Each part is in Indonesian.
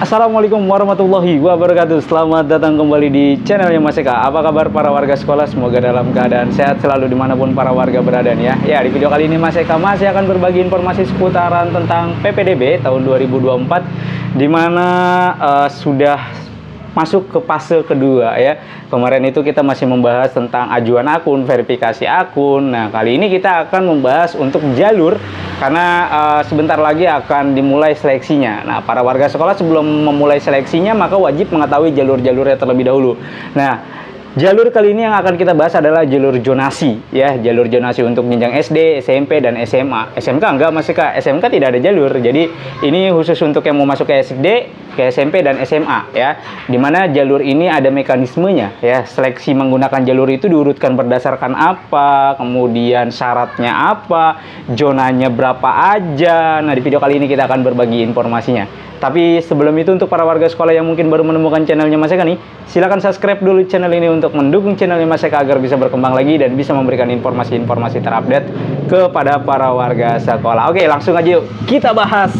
Assalamualaikum warahmatullahi wabarakatuh. Selamat datang kembali di channelnya Mas Eka. Apa kabar para warga sekolah? Semoga dalam keadaan sehat selalu dimanapun para warga berada ya. Ya, di video kali ini Mas Eka masih akan berbagi informasi seputaran tentang PPDB tahun 2024, dimana sudah masuk ke fase kedua ya. Kemarin itu kita masih membahas tentang ajuan akun, verifikasi akun. Nah, kali ini kita akan membahas untuk jalur, karena sebentar lagi akan dimulai seleksinya. Nah, para warga sekolah sebelum memulai seleksinya maka wajib mengetahui jalur-jalurnya terlebih dahulu. Nah, jalur kali ini yang akan kita bahas adalah jalur zonasi ya, jalur zonasi untuk jenjang SD, SMP dan SMA. SMK enggak, Mas Eka. SMK tidak ada jalur. Jadi ini khusus untuk yang mau masuk ke SD, ke SMP dan SMA ya. Dimana jalur ini ada mekanismenya ya. Seleksi menggunakan jalur itu diurutkan berdasarkan apa, kemudian syaratnya apa, zonanya berapa aja. Nah, di video kali ini kita akan berbagi informasinya. Tapi sebelum itu, untuk para warga sekolah yang mungkin baru menemukan channelnya Mas Eka nih, silahkan subscribe dulu channel ini untuk mendukung channelnya Mas Eka agar bisa berkembang lagi dan bisa memberikan informasi-informasi terupdate kepada para warga sekolah. Oke, langsung aja yuk kita bahas.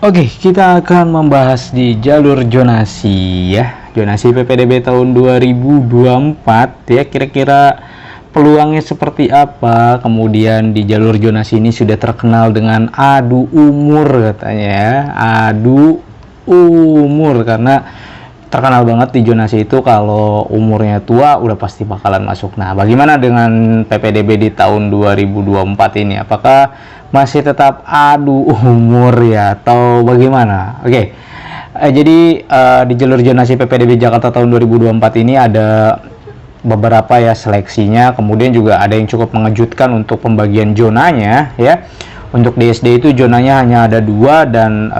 Oke, kita akan membahas di jalur zonasi ya. Zonasi PPDB tahun 2024 ya, kira-kira peluangnya seperti apa. Kemudian di jalur zonasi ini sudah terkenal dengan adu umur katanya ya, adu umur, karena terkenal banget di zonasi itu kalau umurnya tua udah pasti bakalan masuk. Nah, bagaimana dengan PPDB di tahun 2024 ini? Apakah masih tetap adu umur ya atau bagaimana? Oke. Jadi di jalur zonasi PPDB Jakarta tahun 2024 ini ada beberapa ya seleksinya, kemudian juga ada yang cukup mengejutkan untuk pembagian zonanya ya. Untuk di SD itu zonanya hanya ada 2, dan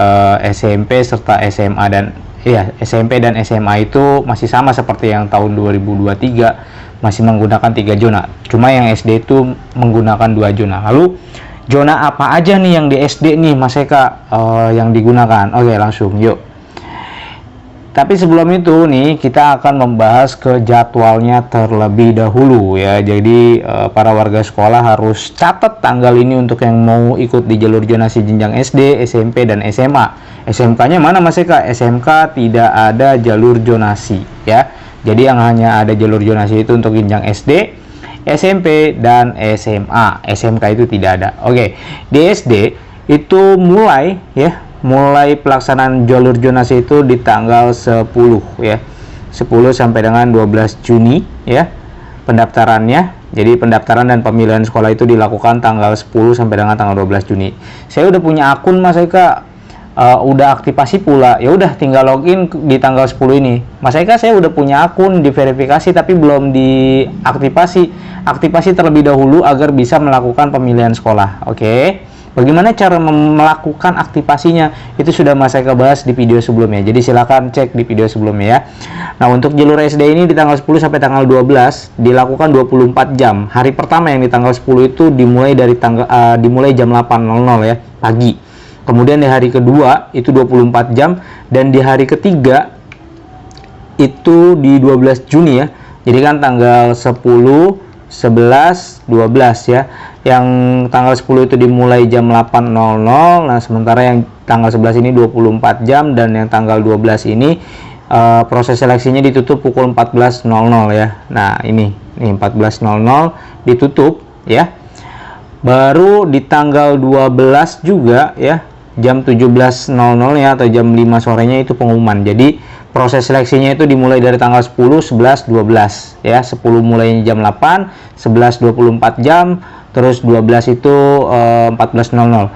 SMP serta SMA dan ya SMP dan SMA itu masih sama seperti yang tahun 2023, masih menggunakan 3 zona. Cuma yang SD itu menggunakan 2 zona. Lalu zona apa aja nih yang di SD nih Mas Eka yang digunakan? Oke, langsung yuk. Tapi sebelum itu nih, kita akan membahas ke jadwalnya terlebih dahulu ya. Jadi para warga sekolah harus catat tanggal ini untuk yang mau ikut di jalur zonasi jenjang SD, SMP dan SMA. SMK-nya mana Mas Eka? SMK tidak ada jalur zonasi ya. Jadi yang hanya ada jalur zonasi itu untuk jenjang SD, SMP dan SMA. SMK itu tidak ada. Oke, di SD itu mulai pelaksanaan jalur zonasi itu di tanggal 10 ya. 10 sampai dengan 12 Juni ya pendaftarannya. Jadi pendaftaran dan pemilihan sekolah itu dilakukan tanggal 10 sampai dengan tanggal 12 Juni. Saya udah punya akun Mas Eka, udah aktivasi pula. Ya udah tinggal login di tanggal 10 ini. Mas Eka, saya udah punya akun diverifikasi tapi belum diaktifasi. Aktifasi terlebih dahulu agar bisa melakukan pemilihan sekolah. Oke. Bagaimana cara melakukan aktivasinya? Itu sudah Mas Eka bahas di video sebelumnya. Jadi silakan cek di video sebelumnya ya. Nah, untuk jalur SD ini di tanggal 10 sampai tanggal 12 dilakukan 24 jam. Hari pertama yang di tanggal 10 itu dimulai dari dimulai jam 8.00 ya, pagi. Kemudian di hari kedua itu 24 jam, dan di hari ketiga itu di 12 Juni ya. Jadi kan tanggal 10, 11, 12 ya. Yang tanggal 10 itu dimulai jam 8.00. Nah, sementara yang tanggal 11 ini 24 jam, dan yang tanggal 12 ini proses seleksinya ditutup pukul 14.00 ya. Nah, ini 14.00 ditutup ya. Baru di tanggal 12 juga ya, jam 17.00 ya atau jam 5 sorenya itu pengumuman. Jadi proses seleksinya itu dimulai dari tanggal 10, 11, 12 ya. 10 mulainya jam 8, 11 24 jam, terus 12 itu 14.00.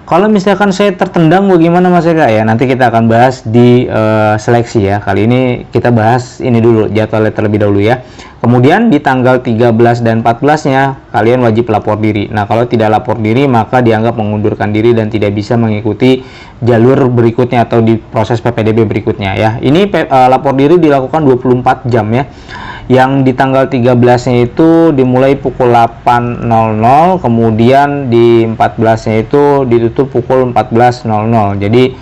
Kalau misalkan saya tertendang bagaimana Mas Eka ya? Nanti kita akan bahas di seleksi ya. Kali ini kita bahas ini dulu, jadwalnya terlebih dahulu ya. Kemudian di tanggal 13 dan 14-nya kalian wajib lapor diri. Nah, kalau tidak lapor diri maka dianggap mengundurkan diri dan tidak bisa mengikuti jalur berikutnya atau di proses PPDB berikutnya ya. Ini lapor diri dilakukan 24 jam ya. Yang di tanggal 13-nya itu dimulai pukul 8.00, kemudian di 14-nya itu ditutup pukul 14.00. Jadi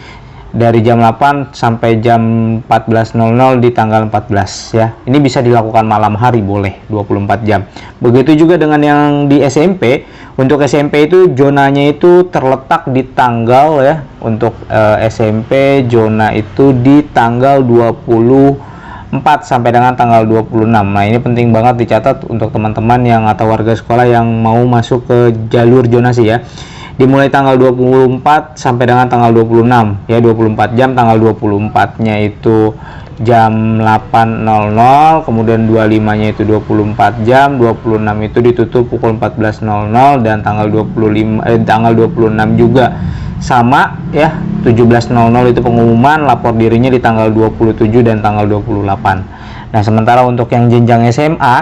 dari jam 8 sampai jam 14.00 di tanggal 14 ya. Ini bisa dilakukan malam hari, boleh 24 jam. Begitu juga dengan yang di SMP. Untuk SMP itu zonanya itu terletak di tanggal ya. Untuk SMP zona itu di tanggal 24 sampai dengan tanggal 26. Nah, ini penting banget dicatat untuk teman-teman yang atau warga sekolah yang mau masuk ke jalur zonasi ya. Dimulai tanggal 24 sampai dengan tanggal 26 ya, 24 jam. Tanggal 24-nya itu jam 8.00, kemudian 25-nya itu 24 jam, 26 itu ditutup pukul 14.00, dan tanggal 26 juga sama ya, 17.00 itu pengumuman, lapor dirinya di tanggal 27 dan tanggal 28. Nah, sementara untuk yang jenjang SMA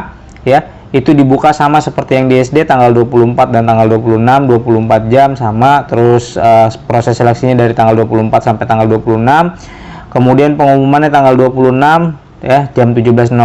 ya, itu dibuka sama seperti yang di SD, tanggal 24 dan tanggal 26, 24 jam sama. Terus proses seleksinya dari tanggal 24 sampai tanggal 26. Kemudian pengumumannya tanggal 26 ya, jam 17.00,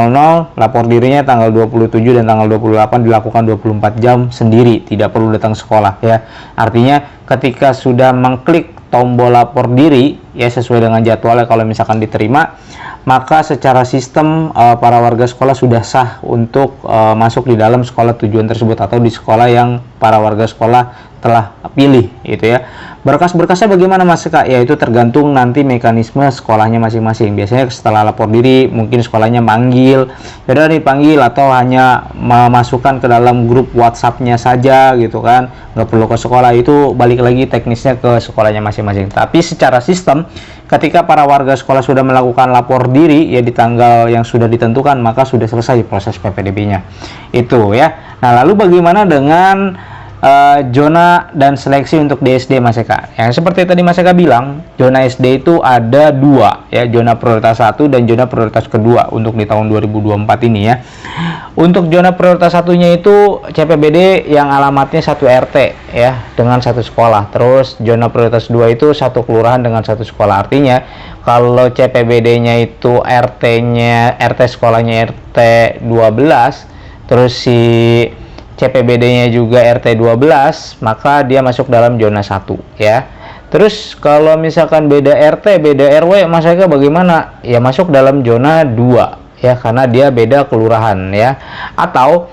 lapor dirinya tanggal 27 dan tanggal 28, dilakukan 24 jam sendiri, tidak perlu datang sekolah ya. Artinya ketika sudah mengklik tombol lapor diri ya, sesuai dengan jadwalnya, kalau misalkan diterima, maka secara sistem para warga sekolah sudah sah untuk masuk di dalam sekolah tujuan tersebut atau di sekolah yang para warga sekolah telah pilih gitu ya. Berkas-berkasnya bagaimana Mas Kak? Ya, itu tergantung nanti mekanisme sekolahnya masing-masing. Biasanya setelah lapor diri mungkin sekolahnya manggil, ya dipanggil, atau hanya memasukkan ke dalam grup WhatsApp-nya saja gitu kan, nggak perlu ke sekolah. Itu balik lagi teknisnya ke sekolahnya masing-masing. Tapi secara sistem, ketika para warga sekolah sudah melakukan lapor diri ya di tanggal yang sudah ditentukan, maka sudah selesai proses PPDB-nya itu ya. Nah, lalu bagaimana dengan zona dan seleksi untuk di SD Mas Eka? Yang seperti tadi Mas Eka bilang, zona SD itu ada dua ya, zona prioritas 1 dan zona prioritas kedua untuk di tahun 2024 ini ya. Untuk zona prioritas satunya itu CPBD yang alamatnya 1 RT ya, dengan 1 sekolah. Terus zona prioritas 2 itu 1 kelurahan dengan 1 sekolah. Artinya kalau CPBD-nya itu RT sekolahnya RT 12, terus si CPBD-nya juga RT 12, maka dia masuk dalam zona 1 ya. Terus kalau misalkan beda RT, beda RW, Mas Eka bagaimana? Ya masuk dalam zona 2 ya, karena dia beda kelurahan ya. Atau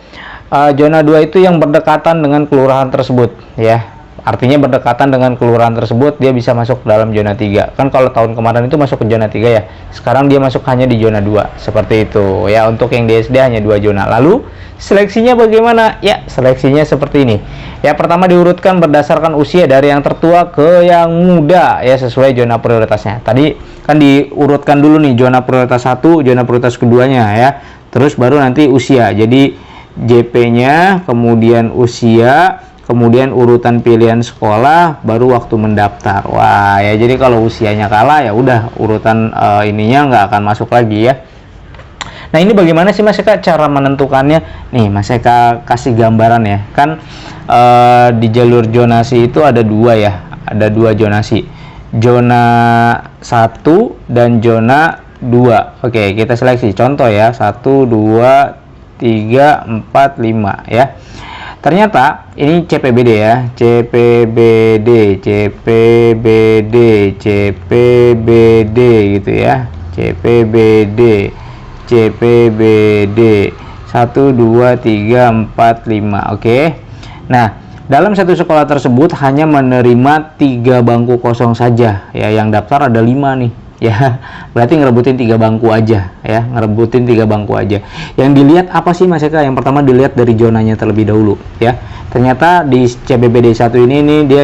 zona 2 itu yang berdekatan dengan kelurahan tersebut ya. Artinya berdekatan dengan kelurahan tersebut, dia bisa masuk dalam zona 3. Kan kalau tahun kemarin itu masuk ke zona 3 ya. Sekarang dia masuk hanya di zona 2. Seperti itu ya. Untuk yang di SD hanya 2 zona. Lalu seleksinya bagaimana? Ya, seleksinya seperti ini. Ya, pertama diurutkan berdasarkan usia dari yang tertua ke yang muda ya, sesuai zona prioritasnya. Tadi kan diurutkan dulu nih zona prioritas 1, zona prioritas keduanya ya. Terus baru nanti usia. Jadi JP-nya, kemudian usia, kemudian urutan pilihan sekolah, baru waktu mendaftar. Wah ya, jadi kalau usianya kalah ya udah urutan ininya nggak akan masuk lagi ya. Nah, ini bagaimana sih Mas Eka cara menentukannya? Nih Mas Eka kasih gambaran ya. Kan di jalur zonasi itu ada 2 ya, ada 2 zonasi, zona 1 dan zona 2. Oke, kita seleksi contoh ya, 1, 2, 3, 4, 5 ya. Ternyata ini CPBD ya, CPBD gitu ya, CPBD 1, 2, 3, 4, 5. Oke. Nah, dalam satu sekolah tersebut hanya menerima 3 bangku kosong saja ya, yang daftar ada 5 nih ya. Berarti ngerebutin 3 bangku aja ya, ngerebutin 3 bangku aja. Yang dilihat apa sih Mas Eka? Yang pertama dilihat dari zonanya terlebih dahulu ya. Ternyata di CPBD 1 ini dia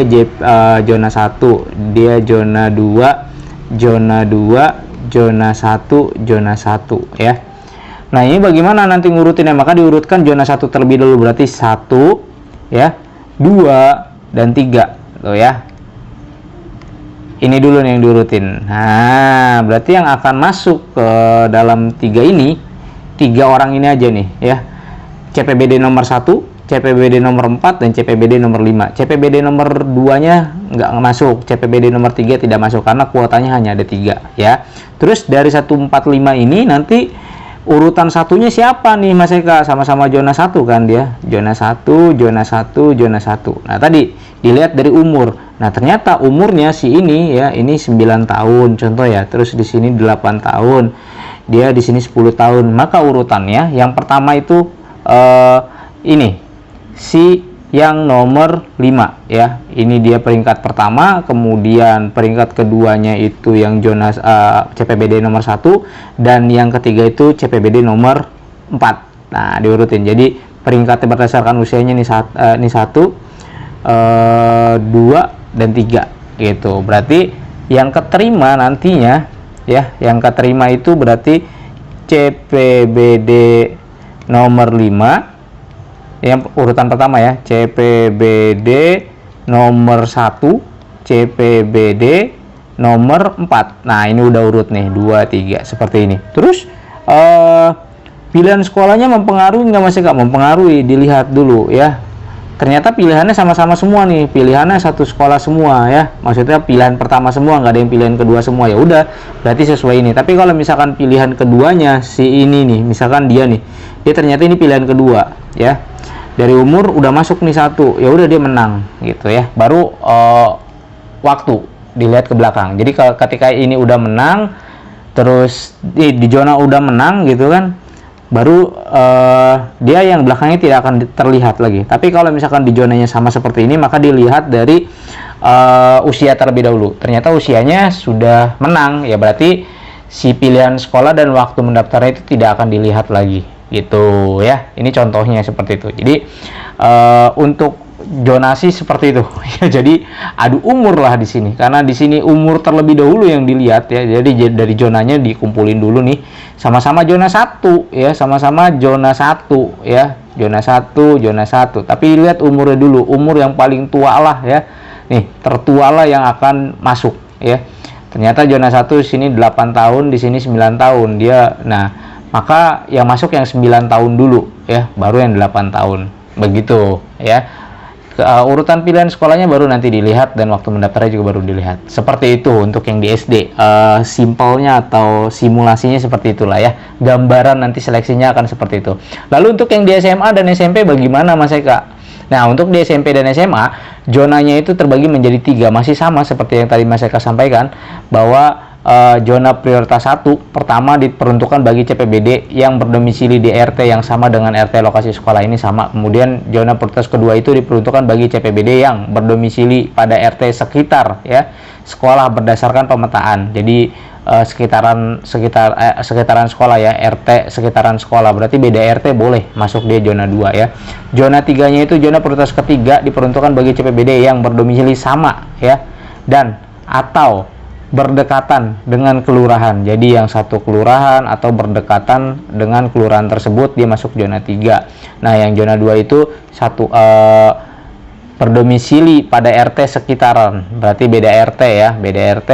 zona 1, dia zona 2, zona 2, zona 1, zona 1 ya. Nah, ini bagaimana nanti ngurutinnya? Maka diurutkan zona 1 terlebih dahulu, berarti 1 ya, 2 dan 3 tuh ya. Ini dulu nih yang diurutin. Nah, berarti yang akan masuk ke dalam 3 ini, 3 orang ini aja nih ya. CPBD nomor 1, CPBD nomor 4, dan CPBD nomor 5. CPBD nomor 2-nya nggak masuk, CPBD nomor 3 tidak masuk karena kuotanya hanya ada 3 ya. Terus dari 145 ini nanti urutan satunya siapa nih Mas Eka? Sama-sama zona 1 kan dia. Zona 1, zona 1, zona 1. Nah, tadi dilihat dari umur. Nah, ternyata umurnya si ini ya, ini 9 tahun contoh ya. Terus di sini 8 tahun. Dia di sini 10 tahun. Maka urutannya yang pertama itu ini si yang nomor 5 ya. Ini dia peringkat pertama, kemudian peringkat keduanya itu yang zona CPBD nomor 1 dan yang ketiga itu CPBD nomor 4. Nah, diurutin. Jadi peringkatnya berdasarkan usianya ini 1, 2 dan 3 gitu. Berarti yang keterima nantinya ya, yang keterima itu berarti CPBD nomor 5 yang urutan pertama ya, CPBD nomor 1, CPBD nomor 4. Nah, ini udah urut nih 2, 3 seperti ini. Terus pilihan sekolahnya mempengaruhi nggak Mas Eka? Mempengaruhi, dilihat dulu ya. Ternyata pilihannya sama-sama semua nih, pilihannya satu sekolah semua ya. Maksudnya pilihan pertama semua, nggak ada yang pilihan kedua semua. Ya udah, berarti sesuai ini. Tapi kalau misalkan pilihan keduanya si ini nih, misalkan dia nih, dia ternyata ini pilihan kedua ya. Dari umur udah masuk nih 1, ya udah dia menang gitu ya. Baru waktu dilihat ke belakang. Jadi ketika ini udah menang, terus di zona udah menang gitu kan, baru dia yang belakangnya tidak akan terlihat lagi. Tapi kalau misalkan di zonanya sama seperti ini, maka dilihat dari usia terlebih dahulu. Ternyata usianya sudah menang, ya berarti si pilihan sekolah dan waktu mendaftarnya itu tidak akan dilihat lagi gitu ya. Ini contohnya seperti itu. Jadi untuk zonasi seperti itu ya. Jadi adu umur lah di sini, karena di sini umur terlebih dahulu yang dilihat ya. Jadi dari zonanya dikumpulin dulu nih, sama-sama zona 1 ya, sama-sama zona 1 ya, zona 1, zona 1. Tapi lihat umurnya dulu, umur yang paling tua lah ya. Nih, tertua lah yang akan masuk ya. Ternyata zona 1 sini 8 tahun, di sini 9 tahun dia. Nah, maka yang masuk yang 9 tahun dulu ya, baru yang 8 tahun. Begitu ya. Urutan pilihan sekolahnya baru nanti dilihat dan waktu mendaftarnya juga baru dilihat. Seperti itu untuk yang di SD. Simpelnya atau simulasinya seperti itulah ya. Gambaran nanti seleksinya akan seperti itu. Lalu untuk yang di SMA dan SMP bagaimana Mas Eka? Nah, untuk di SMP dan SMA, zonanya itu terbagi menjadi 3. Masih sama seperti yang tadi Mas Eka sampaikan, bahwa zona prioritas 1 pertama diperuntukkan bagi CPBD yang berdomisili di RT yang sama dengan RT lokasi sekolah ini sama. Kemudian zona prioritas kedua itu diperuntukkan bagi CPBD yang berdomisili pada RT sekitar ya sekolah berdasarkan pemetaan. Jadi sekitaran sekolah ya, RT sekitaran sekolah. Berarti beda RT boleh masuk dia zona 2 ya. Zona 3-nya itu zona prioritas ketiga diperuntukkan bagi CPBD yang berdomisili sama ya dan atau berdekatan dengan kelurahan. Jadi yang satu kelurahan atau berdekatan dengan kelurahan tersebut dia masuk zona 3. Nah, yang zona 2 itu berdomisili pada RT sekitaran. Berarti beda RT ya, beda RT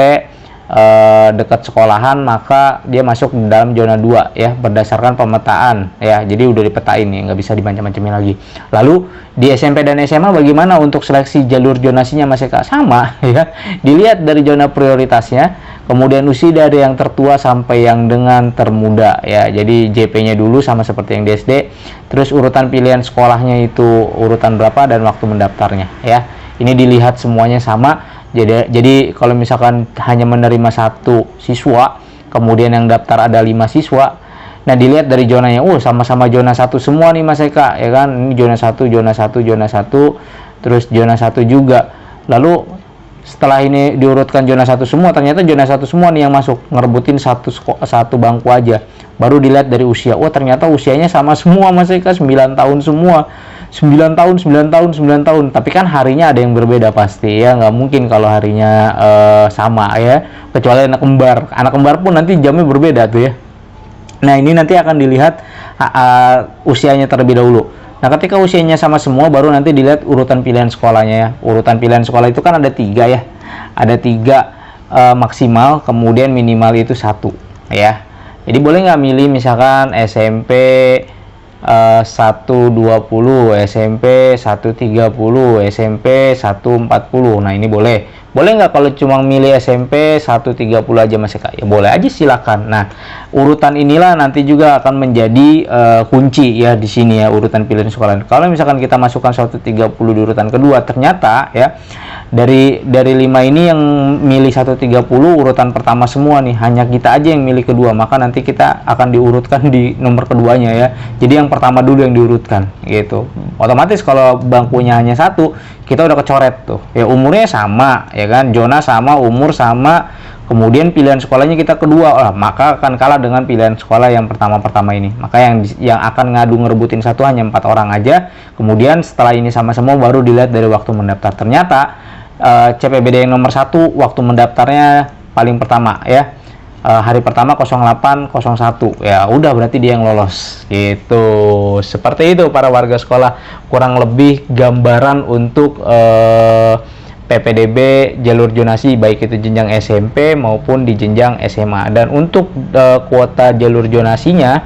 dekat sekolahan, maka dia masuk dalam zona 2 ya berdasarkan pemetaan ya. Jadi udah dipetain nih, nggak bisa dimancam-mancamin lagi. Lalu di SMP dan SMA bagaimana untuk seleksi jalur zonasinya Mas Eka? Sama ya, dilihat dari zona prioritasnya, kemudian usia dari yang tertua sampai yang dengan termuda ya. Jadi JP-nya dulu sama seperti yang di SD, terus urutan pilihan sekolahnya itu urutan berapa dan waktu mendaftarnya ya. Ini dilihat semuanya sama. Jadi kalau misalkan hanya menerima 1 siswa, kemudian yang daftar ada 5 siswa, nah dilihat dari zonanya, sama-sama zona 1 semua nih Mas Eka ya kan. Ini zona 1, zona 1, zona 1, terus zona 1 juga. Lalu setelah ini diurutkan zona 1 semua, ternyata zona 1 semua nih yang masuk, ngerebutin satu bangku aja. Baru dilihat dari usia, ternyata usianya sama semua Mas Eka, 9 tahun semua. 9 tahun, 9 tahun, 9 tahun. Tapi kan harinya ada yang berbeda pasti ya, nggak mungkin kalau harinya sama ya, kecuali anak kembar. Anak kembar pun nanti jamnya berbeda tuh ya. Nah, ini nanti akan dilihat usianya terlebih dahulu. Nah, ketika usianya sama semua, baru nanti dilihat urutan pilihan sekolahnya ya. Urutan pilihan sekolah itu kan ada 3 ya. Ada 3 maksimal, kemudian minimal itu 1 ya. Jadi boleh nggak milih misalkan SMP 120, SMP 130, SMP 140. Nah, ini boleh. Boleh nggak kalau cuma milih SMP 130 aja Mas Eka? Ya boleh aja, silakan. Nah, urutan inilah nanti juga akan menjadi kunci ya di sini ya, urutan pilihan sekolah. Kalau misalkan kita masukkan 130 di urutan kedua, ternyata ya dari 5 ini yang milih 130 urutan pertama semua nih, hanya kita aja yang milih kedua, maka nanti kita akan diurutkan di nomor keduanya ya. Jadi yang pertama dulu yang diurutkan gitu. Otomatis kalau bangkunya hanya satu, kita udah kecoret tuh ya, umurnya sama ya kan, zona sama, umur sama, kemudian pilihan sekolahnya kita kedua, maka akan kalah dengan pilihan sekolah yang pertama ini. Maka yang akan ngadu ngerebutin satu hanya 4 orang aja. Kemudian setelah ini sama semua baru dilihat dari waktu mendaftar. Ternyata CPBD yang nomor 1 waktu mendaftarnya paling pertama ya, hari pertama 0801 ya, udah berarti dia yang lolos gitu. Seperti itu para warga sekolah, kurang lebih gambaran untuk PPDB jalur zonasi baik itu jenjang SMP maupun di jenjang SMA. Dan untuk kuota jalur zonasinya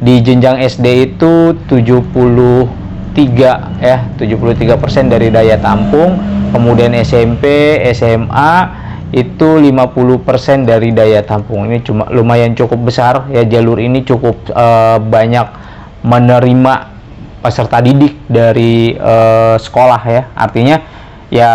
di jenjang SD itu 73 ya, 73% dari daya tampung. Kemudian SMP, SMA itu 50% dari daya tampung. Ini cuma lumayan cukup besar ya, jalur ini cukup banyak menerima peserta didik dari sekolah ya. Artinya ya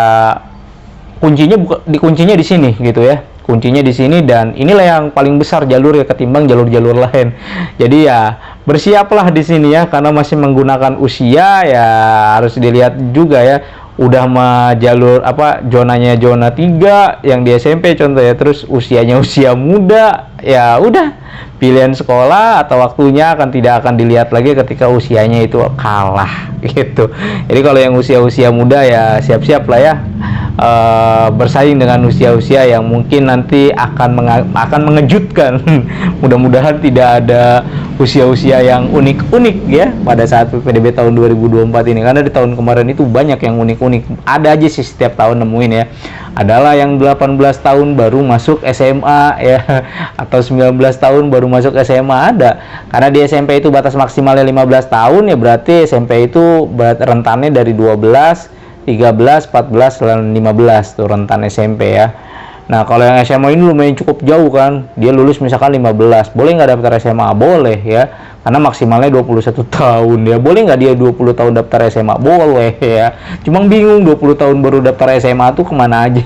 kuncinya di sini gitu ya. Kuncinya di sini, dan inilah yang paling besar jalur ya ketimbang jalur-jalur lain. Jadi ya bersiaplah di sini ya, karena masih menggunakan usia ya, harus dilihat juga ya. Udah mah jalur zonanya zona 3 yang di SMP contoh ya, terus usianya usia muda, ya udah pilihan sekolah atau waktunya tidak akan dilihat lagi ketika usianya itu kalah gitu. Jadi kalau yang usia muda ya siap-siap lah ya, bersaing dengan usia-usia yang mungkin nanti akan mengejutkan. Mudah-mudahan tidak ada usia-usia yang unik-unik ya pada saat PPDB tahun 2024 ini, karena di tahun kemarin itu banyak yang unik-unik. Ada aja sih setiap tahun nemuin ya. Adalah yang 18 tahun baru masuk SMA ya, atau 19 tahun baru masuk SMA ada. Karena di SMP itu batas maksimalnya 15 tahun ya, berarti SMP itu rentannya dari 12, 13, 14, dan 15 tuh rentan SMP ya. Nah, kalau yang SMA ini lumayan cukup jauh kan. Dia lulus misalkan 15. Boleh nggak daftar SMA? Boleh ya. Karena maksimalnya 21 tahun ya. Boleh nggak dia 20 tahun daftar SMA? Boleh ya. Cuma bingung 20 tahun baru daftar SMA tuh kemana aja.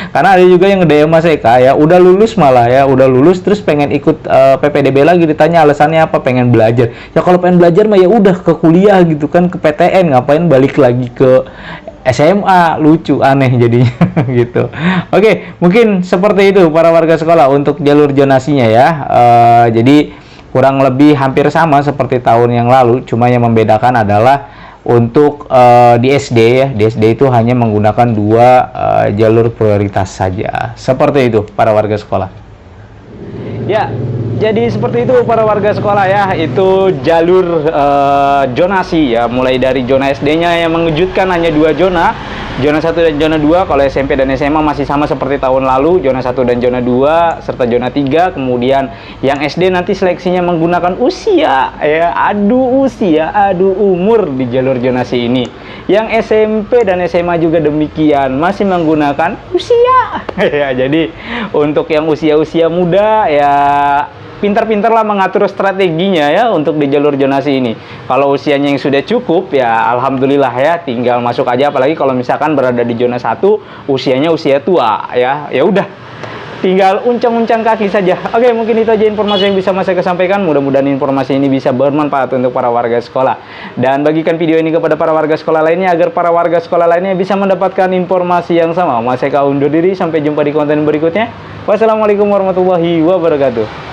Karena ada juga yang nge-DM Mas Eka ya, udah lulus malah ya, udah lulus terus pengen ikut PPDB lagi, ditanya alasannya apa, pengen belajar. Ya kalau pengen belajar mah ya udah ke kuliah gitu kan, ke PTN, ngapain balik lagi ke SMA, lucu, aneh jadinya gitu. Oke, mungkin seperti itu para warga sekolah untuk jalur zonasinya ya. Jadi kurang lebih hampir sama seperti tahun yang lalu, cuma yang membedakan adalah untuk di SD ya, di SD itu hanya menggunakan 2 jalur prioritas saja. Seperti itu para warga sekolah. Ya, jadi seperti itu para warga sekolah ya, itu jalur zonasi ya, mulai dari zona SD-nya yang mengejutkan hanya 2 zona, zona 1 dan zona 2. Kalau SMP dan SMA masih sama seperti tahun lalu, zona 1 dan zona 2 serta zona 3. Kemudian yang SD nanti seleksinya menggunakan usia ya, adu usia, adu umur di jalur zonasi ini. Yang SMP dan SMA juga demikian, masih menggunakan usia ya. Jadi untuk yang usia-usia muda ya, pintar-pintarlah mengatur strateginya ya untuk di jalur zonasi ini. Kalau usianya yang sudah cukup ya alhamdulillah ya, tinggal masuk aja. Apalagi kalau misalkan berada di zona 1 usianya usia tua ya, ya udah tinggal uncang-uncang kaki saja. Oke, mungkin itu aja informasi yang bisa Mas Eka sampaikan. Mudah-mudahan informasi ini bisa bermanfaat untuk para warga sekolah. Dan bagikan video ini kepada para warga sekolah lainnya agar para warga sekolah lainnya bisa mendapatkan informasi yang sama. Mas Eka undur diri, sampai jumpa di konten berikutnya. Wassalamualaikum warahmatullahi wabarakatuh.